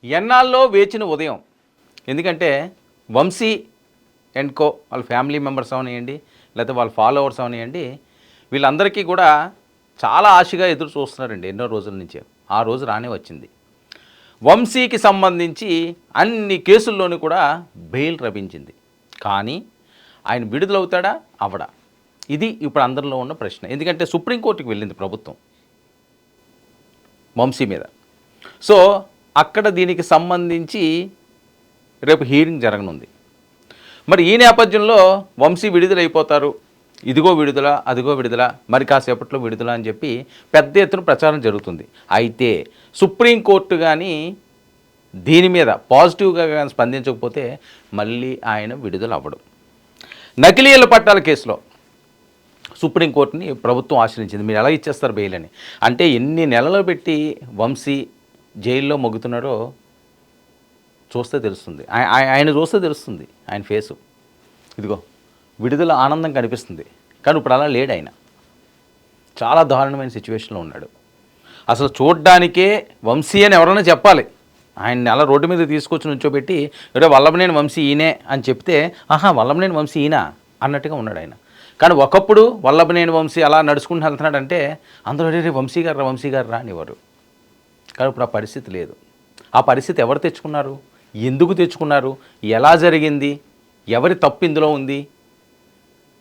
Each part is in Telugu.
ఎన్నాళ్ళలో వేచిన ఉదయం. ఎందుకంటే వంశీ అండ్ కో వాళ్ళ ఫ్యామిలీ మెంబర్స్ అవనివ్వండి, లేకపోతే వాళ్ళ ఫాలోవర్స్ అవనివ్వండి, వీళ్ళందరికీ కూడా చాలా ఆశగా ఎదురు చూస్తున్నారండి ఎన్నో రోజుల నుంచి. ఆ రోజు రానే వచ్చింది. వంశీకి సంబంధించి అన్ని కేసుల్లోనూ కూడా బెయిల్ లభించింది. కానీ ఆయన విడుదలవుతాడా అవడా, ఇది ఇప్పుడు అందరిలో ఉన్న ప్రశ్న. ఎందుకంటే సుప్రీంకోర్టుకి వెళ్ళింది ప్రభుత్వం వంశీ మీద. సో అక్కడ దీనికి సంబంధించి రేపు హీరింగ్ జరగనుంది. మరి ఈ నేపథ్యంలో వంశీ విడుదలైపోతారు, ఇదిగో విడుదల అదిగో విడుదల, మరి కాసేపట్లో విడుదల అని చెప్పి పెద్ద ఎత్తున ప్రచారం జరుగుతుంది. అయితే సుప్రీంకోర్టు కానీ దీని మీద పాజిటివ్గా కానీ స్పందించకపోతే మళ్ళీ ఆయన విడుదల అవ్వడం. నకిలీల పట్టాల కేసులో సుప్రీంకోర్టుని ప్రభుత్వం ఆశ్రయించింది. మీరు ఎలా ఇచ్చేస్తారు బెయిల్ అని. అంటే ఎన్ని నెలలు పెట్టి వంశీ జైల్లో మొగ్గుతున్నారో చూస్తే తెలుస్తుంది. ఆయన చూస్తే తెలుస్తుంది ఆయన ఫేసు. ఇదిగో విడుదల ఆనందం కనిపిస్తుంది, కానీ ఇప్పుడు అలా లేడు. ఆయన చాలా దారుణమైన సిచ్యువేషన్లో ఉన్నాడు. అసలు చూడ్డానికే వంశీ అని ఎవరైనా చెప్పాలి. ఆయన్ని అలా రోడ్డు మీద తీసుకొచ్చి నుంచోబెట్టి ఏదో వల్లభనేని వంశీ ఈయనే అని చెప్తే, ఆహా వల్లభనేని వంశీ ఈయన అన్నట్టుగా ఉన్నాడు ఆయన. కానీ ఒకప్పుడు వల్లభనేని వంశీ అలా నడుచుకుంటూ వెళ్తున్నాడంటే అందరూ రే వంశీ గారు రా అనేవారు. కానీ ఇప్పుడు ఆ పరిస్థితి లేదు. ఆ పరిస్థితి ఎవరు తెచ్చుకున్నారు, ఎందుకు తెచ్చుకున్నారు, ఎలా జరిగింది, ఎవరి తప్పు ఇందులో ఉంది,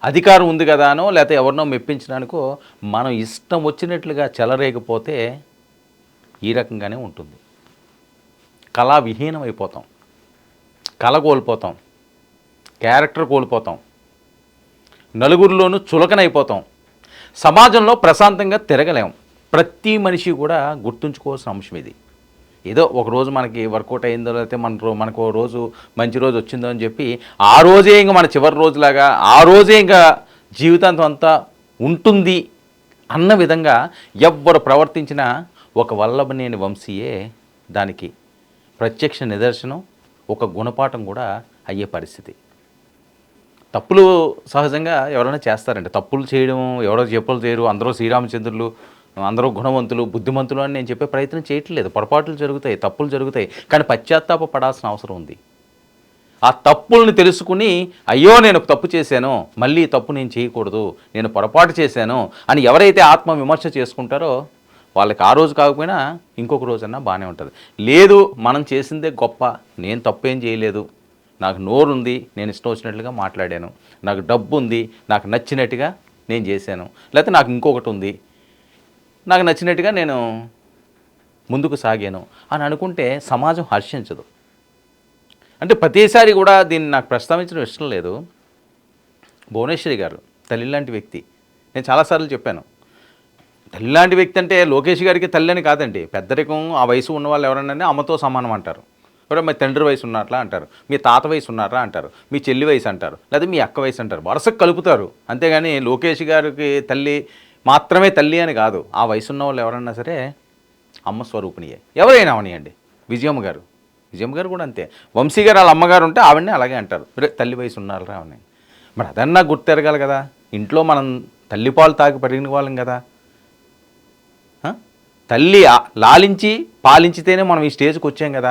అధికారం ఉంది కదా అనో లేకపోతే ఎవరినో మెప్పించడానికో మనం ఇష్టం వచ్చినట్లుగా చెలరేగిపోతే ఈ రకంగానే ఉంటుంది. కళా విహీనం అయిపోతాం, కళ కోల్పోతాం, క్యారెక్టర్ కోల్పోతాం, నలుగురిలోనూ చులకనైపోతాం, సమాజంలో ప్రశాంతంగా తిరగలేం. ప్రతి మనిషి కూడా గుర్తుంచుకోవాల్సిన అంశం ఇది. ఏదో ఒకరోజు మనకి వర్కౌట్ అయిందో లేకపోతే మనకు రోజు మంచి రోజు వచ్చిందో అని చెప్పి ఆ రోజే ఇంకా మన చివరి రోజులాగా ఆ రోజే ఇంకా జీవితాంతం అంతా ఉంటుంది అన్న విధంగా ఎవ్వరు ప్రవర్తించినా ఒక వల్లభనేని వంశీయే దానికి ప్రత్యక్ష నిదర్శనం, ఒక గుణపాఠం కూడా అయ్యే పరిస్థితి. తప్పులు సహజంగా ఎవరైనా చేస్తారండి. తప్పులు చేయడం ఎవరో చెప్పులు చేయరు, అందరూ శ్రీరామచంద్రులు, అందరూ గుణవంతులు బుద్ధిమంతులు అని నేను చెప్పే ప్రయత్నం చేయట్లేదు. పొరపాట్లు జరుగుతాయి, తప్పులు జరుగుతాయి, కానీ పశ్చాత్తాప పడాల్సిన అవసరం ఉంది. ఆ తప్పుల్ని తెలుసుకుని అయ్యో నేను తప్పు చేశాను, మళ్ళీ తప్పు నేను చేయకూడదు, నేను పొరపాటు చేశాను అని ఎవరైతే ఆత్మ విమర్శ చేసుకుంటారో వాళ్ళకి ఆ రోజు కాకపోయినా ఇంకొక రోజన్నా బాగానే ఉంటుంది. లేదు మనం చేసిందే గొప్ప, నేను తప్పేం చేయలేదు, నాకు నోరుంది, నేను ఇష్టం వచ్చినట్లుగా మాట్లాడాను, నాకు డబ్బు ఉంది, నాకు నచ్చినట్టుగా నేను చేశాను, లేకపోతే నాకు ఇంకొకటి ఉంది, నాకు నచ్చినట్టుగా నేను ముందుకు సాగాను అని అనుకుంటే సమాజం హర్షించదు. అంటే ప్రతిసారి కూడా దీన్ని నాకు ప్రస్తావించడం ఇష్టం లేదు. భువనేశ్వరి గారు తల్లి లాంటి వ్యక్తి. నేను చాలాసార్లు చెప్పాను, తల్లి లాంటి వ్యక్తి అంటే లోకేష్ గారికి తల్లి అని కాదండి. పెద్దరికం ఆ వయసు ఉన్న వాళ్ళు ఎవరన్నా అమ్మతో సమానం అంటారు, ఎవరో మీ తండ్రి వయసు ఉన్నట్లా అంటారు, మీ తాత వయసు ఉన్నారా అంటారు, మీ చెల్లి వయసు అంటారు, లేదా మీ అక్క వయసు అంటారు, వరుసకు కలుపుతారు. అంతేగాని లోకేష్ గారికి తల్లి మాత్రమే తల్లి అని కాదు. ఆ వయసున్న వాళ్ళు ఎవరన్నా సరే అమ్మ స్వరూపిణియే, ఎవరైనా అవనియండి. విజయమ్మ గారు కూడా అంతే. వంశీ గారు వాళ్ళ అమ్మగారు ఉంటే ఆవిడనే అలాగే అంటారు, తల్లి వయసు ఉన్నారా అని. మరి అదన్నా గుర్తెరగాలి కదా. ఇంట్లో మనం తల్లిపాలు తాగి పెరిగిన వాళ్ళం కదా. తల్లి లాలించి పాలించితేనే మనం ఈ స్టేజ్కి వచ్చాం కదా.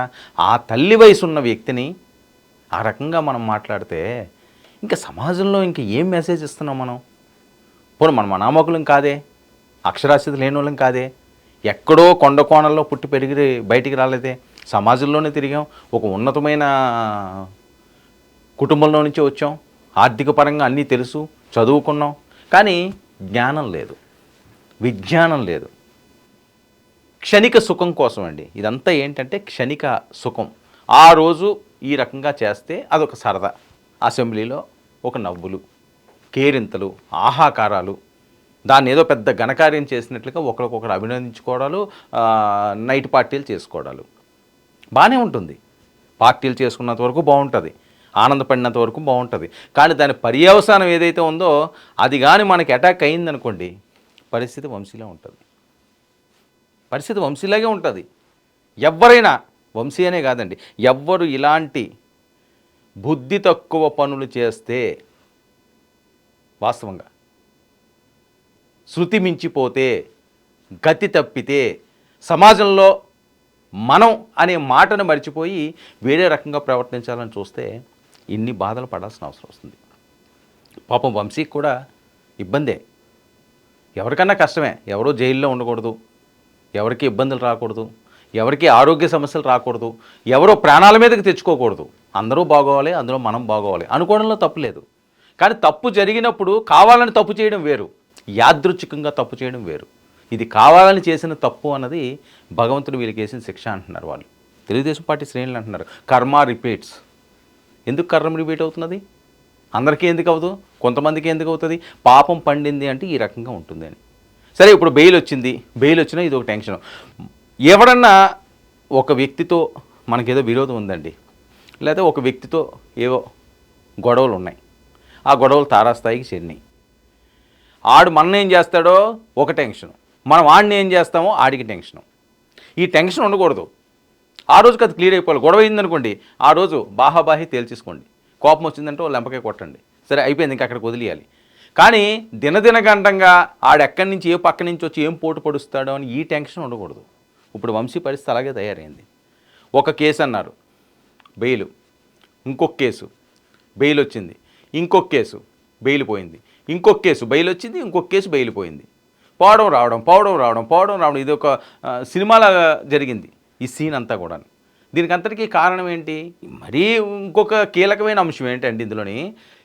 ఆ తల్లి వయసు ఉన్న వ్యక్తిని ఆ రకంగా మనం మాట్లాడితే ఇంకా సమాజంలో ఇంకా ఏం మెసేజ్ ఇస్తున్నాం మనం? పోనీ మనం అనామకులం కాదే, అక్షరాస్యత లేని వాళ్ళం కాదే, ఎక్కడో కొండ కోణల్లో పుట్టి పెరిగి బయటికి రాలేదే, సమాజంలోనే తిరిగాం, ఒక ఉన్నతమైన కుటుంబంలో నుంచి వచ్చాం, ఆర్థిక పరంగా అన్నీ తెలుసు, చదువుకున్నాం, కానీ జ్ఞానం లేదు, విజ్ఞానం లేదు. క్షణిక సుఖం కోసం అండి ఇదంతా. ఏంటంటే క్షణిక సుఖం. ఆ రోజు ఈ రకంగా చేస్తే అదొక సరదా. అసెంబ్లీలో ఒక నవ్వులు, కేరింతలు, ఆహాకారాలు, దాన్ని ఏదో పెద్ద ఘనకార్యం చేసినట్లుగా ఒకరికొకరు అభినందించుకోవడాలు, నైట్ పార్టీలు చేసుకోవడాలు బాగానే ఉంటుంది. పార్టీలు చేసుకున్నంత వరకు బాగుంటుంది, ఆనందపడినంత వరకు బాగుంటుంది. కానీ దాని పర్యవసానం ఏదైతే ఉందో అది కానీ మనకి అటాక్ అయిందనుకోండి, పరిస్థితి వంశీలా ఉంటుంది. పరిస్థితి వంశీలాగే ఉంటుంది. ఎవరైనా, వంశీ అనే కాదండి, ఎవ్వరు ఇలాంటి బుద్ధి తక్కువ పనులు చేస్తే, వాస్తవంగా శృతి మించిపోతే, గతి తప్పితే, సమాజంలో మనం అనే మాటను మర్చిపోయి వేరే రకంగా ప్రవర్తించాలని చూస్తే ఇన్ని బాధలు పడాల్సిన అవసరం వస్తుంది. పాపం వంశీకి కూడా ఇబ్బందే, ఎవరికన్నా కష్టమే. ఎవరో జైల్లో ఉండకూడదు, ఎవరికి ఇబ్బందులు రాకూడదు, ఎవరికి ఆరోగ్య సమస్యలు రాకూడదు, ఎవరో ప్రాణాల మీదకి తెచ్చుకోకూడదు, అందరూ బాగోవాలి, అందులో మనం బాగోవాలి అనుకోవడంలో తప్పు లేదు. కానీ తప్పు జరిగినప్పుడు కావాలని తప్పు చేయడం వేరు, యాదృచ్ఛికంగా తప్పు చేయడం వేరు. ఇది కావాలని చేసిన తప్పు అన్నది భగవంతుడు వీళ్ళకి వేసిన శిక్ష అంటున్నారు వాళ్ళు. తెలుగుదేశం పార్టీ శ్రేణులు అంటున్నారు కర్మ రిపీట్స్. ఎందుకు కర్మ రిపీట్ అవుతున్నది? అందరికీ ఎందుకు అవ్వదు, కొంతమందికి ఎందుకు అవుతుంది? పాపం పండింది అంటే ఈ రకంగా ఉంటుంది అని. సరే, ఇప్పుడు బెయిల్ వచ్చింది, బెయిల్ వచ్చినా ఇది ఒక టెన్షన్. ఎవడన్నా ఒక వ్యక్తితో మనకేదో విరోధం ఉందండి, లేదా ఒక వ్యక్తితో ఏవో గొడవలు ఉన్నాయి, ఆ గొడవలు తారాస్థాయికి చేరినాయి. ఆడు మన ఏం చేస్తాడో ఒక టెన్షను, మనం వాడిని ఏం చేస్తామో ఆడికి టెన్షను. ఈ టెన్షన్ ఉండకూడదు. ఆ రోజుకి అది క్లియర్ అయిపోవాలి. గొడవ అయిందనుకోండి, ఆ రోజు బాహాబాహి తేల్చేసుకోండి. కోపం వచ్చిందంటే వాళ్ళు లెంపకే కొట్టండి, సరే అయిపోయింది, ఇంకా అక్కడికి వదిలేయాలి. కానీ దినదినగంటంగా ఆడెక్కడి నుంచి ఏ పక్క నుంచి వచ్చి ఏం పోటు పడుస్తాడో అని ఈ టెన్షన్ ఉండకూడదు. ఇప్పుడు వంశీ పరిస్థితి అలాగే తయారైంది. ఒక కేసు అన్నారు బెయిల్, ఇంకొక కేసు బెయిల్ వచ్చింది, ఇంకొక కేసు బెయిల్ పోయింది, ఇంకొక కేసు బెయిల్ వచ్చింది, ఇంకొక కేసు బెయిల్ పోయింది. పోవడం రావడం ఇది ఒక సినిమాలాగా జరిగింది ఈ సీన్ అంతా కూడా. దీనికి అంతటికీ కారణం ఏంటి? మరీ ఇంకొక కీలకమైన అంశం ఏంటంటే ఇందులోని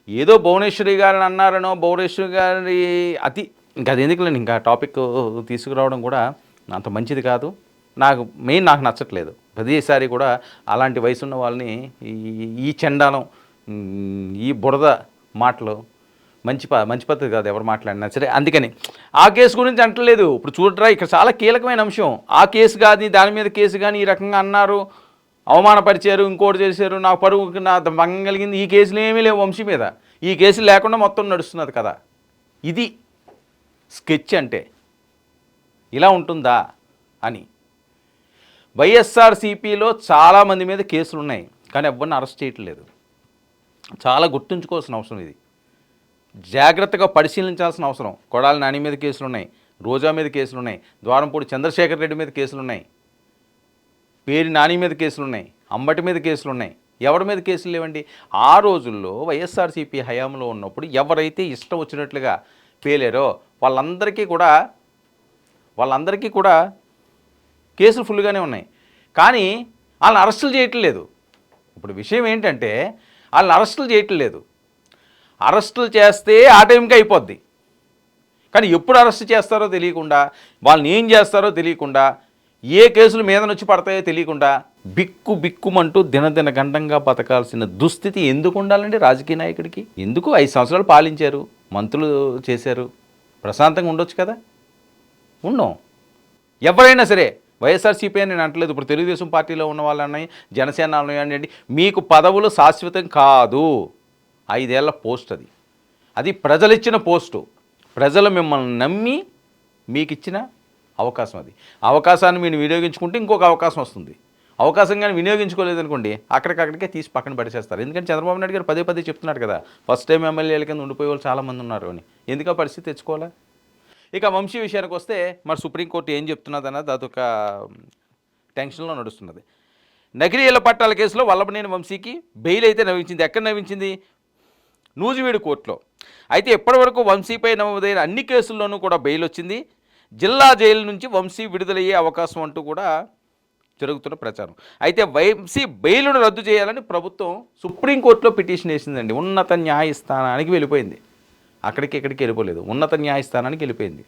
ఏదో భువనేశ్వరి గారిని అన్నారనో, భువనేశ్వరి గారి ఇంకా అది ఎందుకులేండి, ఇంకా టాపిక్ తీసుకురావడం కూడా అంత మంచిది కాదు. నాకు నచ్చట్లేదు. ప్రతిసారి కూడా అలాంటి వయసున్న వాళ్ళని ఈ చెండాలం, ఈ బురద మాటలు మంచి పద్ధతి కాదు ఎవరు మాట్లాడినా సరే. అందుకని ఆ కేసు గురించి అంటలేదు. ఇప్పుడు చూడరా, ఇక్కడ చాలా కీలకమైన అంశం. ఆ కేసు కానీ దాని మీద కేసు కానీ ఈ రకంగా అన్నారు, అవమానపరిచారు, ఇంకోటి చేశారు, నాకు పరువు నా భంగం కలిగింది. ఈ కేసులు ఏమీ లేవు వంశీ మీద. ఈ కేసులు లేకుండా మొత్తం నడుస్తున్నది కదా. ఇది స్కెచ్ అంటే ఇలా ఉంటుందా అని. వైఎస్ఆర్సీపీలో చాలామంది మీద కేసులు ఉన్నాయి, కానీ ఎవరిని అరెస్ట్ చేయట్లేదు. చాలా గుర్తుంచుకోవాల్సిన అవసరం ఇది. జాగ్రత్తగా పరిశీలించాల్సిన అవసరం. కొడాలి నాని మీద కేసులు ఉన్నాయి, రోజా మీద కేసులు ఉన్నాయి, ద్వారంపూడి చంద్రశేఖర్ రెడ్డి మీద కేసులు ఉన్నాయి, పేరి నాని మీద కేసులు ఉన్నాయి, అంబటి మీద కేసులు ఉన్నాయి. ఎవరి మీద కేసులు లేవండి? ఆ రోజుల్లో వైఎస్ఆర్సీపీ హయాంలో ఉన్నప్పుడు ఎవరైతే ఇష్టం వచ్చినట్లుగా పేలారో వాళ్ళందరికీ కూడా కేసులు ఫుల్గానే ఉన్నాయి. కానీ వాళ్ళని అరెస్టులు చేయట్లేదు. ఇప్పుడు విషయం ఏంటంటే వాళ్ళని అరెస్టులు చేయట్లేదు. అరెస్టులు చేస్తే ఆ టైంకి అయిపోద్ది. కానీ ఎప్పుడు అరెస్ట్ చేస్తారో తెలియకుండా, వాళ్ళని ఏం చేస్తారో తెలియకుండా, ఏ కేసులు మీద నుంచి పడతాయో తెలియకుండా బిక్కుమంటూ దినదినగండంగా బతకాల్సిన దుస్థితి ఎందుకు ఉండాలండి రాజకీయ నాయకుడికి? ఎందుకు? 5 సంవత్సరాలు పాలించారు, మంత్రులు చేశారు, ప్రశాంతంగా ఉండొచ్చు కదా. ఉండం. ఎవరైనా సరే, వైఎస్ఆర్సీపీ అని నేను అంటలేదు, ఇప్పుడు తెలుగుదేశం పార్టీలో ఉన్న వాళ్ళని, జనసేన ఉన్నాయండి, మీకు పదవులు శాశ్వతం కాదు. 5 ఏళ్ల పోస్ట్ అది ప్రజలిచ్చిన పోస్టు. ప్రజలు మిమ్మల్ని నమ్మి మీకు ఇచ్చిన అవకాశం. అది అవకాశాన్ని మీరు వినియోగించుకుంటే ఇంకొక అవకాశం వస్తుంది. అవకాశం కానీ వినియోగించుకోలేదనుకోండి, అక్కడికక్కడికే తీసి పక్కన పడిచేస్తారు. ఎందుకంటే చంద్రబాబు నాయుడు గారు పదే చెప్తున్నాడు కదా, ఫస్ట్ టైం ఎమ్మెల్యేల కింద ఉండిపోయే వాళ్ళు చాలామంది ఉన్నారు అని. ఎందుకు ఆ పరిస్థితి తెచ్చుకోవాలా? ఇక వంశీ విషయానికి వస్తే, మరి సుప్రీంకోర్టు ఏం చెప్తున్నది అన్నది అదొక టెన్షన్లో నడుస్తున్నది. నకిలీ ఇళ్ల పట్టాల కేసులో వల్లభనేని వంశీకి బెయిల్ అయితే నవ్వించింది. ఎక్కడ నవ్వించింది? నూజివీడు కోర్టులో. అయితే ఇప్పటివరకు వంశీపై నమోదైన అన్ని కేసుల్లోనూ కూడా బెయిల్ వచ్చింది. జిల్లా జైలు నుంచి వంశీ విడుదలయ్యే అవకాశం అంటూ కూడా జరుగుతున్న ప్రచారం. అయితే వంశీ బెయిల్ను రద్దు చేయాలని ప్రభుత్వం సుప్రీంకోర్టులో పిటిషన్ వేసిందండి. ఉన్నత న్యాయస్థానానికి వెళ్ళిపోయింది. ఇక్కడికి వెళ్ళిపోలేదు, ఉన్నత న్యాయస్థానానికి వెళ్ళిపోయింది.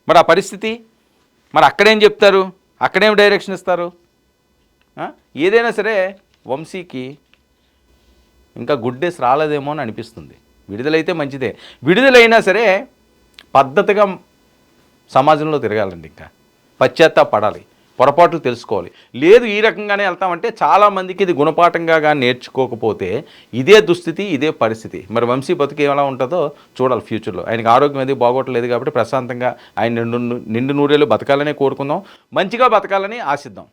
మరి ఆ పరిస్థితి, మరి అక్కడేం చెప్తారు, అక్కడేం డైరెక్షన్ ఇస్తారు? ఏదైనా సరే వంశీకి ఇంకా గుడ్ డేస్ రాలేదేమో అని అనిపిస్తుంది. విడుదలైతే మంచిదే. విడుదలైనా సరే పద్ధతిగా సమాజంలో తిరగాలండి. ఇంకా పశ్చాత్తాపడాలి, పొరపాట్లు తెలుసుకోవాలి. లేదు ఈ రకంగానే వెళ్తామంటే చాలామందికి ఇది గుణపాఠంగా కానీ నేర్చుకోకపోతే ఇదే దుస్థితి, ఇదే పరిస్థితి. మరి వంశీ బతుకు ఎలా ఉంటుందో చూడాలి ఫ్యూచర్లో. ఆయనకి ఆరోగ్యం అది బాగోట్లేదు కాబట్టి ప్రశాంతంగా ఆయన నిండు నూరేళ్ళు బతకాలనే కోరుకుందాం, మంచిగా బతకాలని ఆశిద్దాం.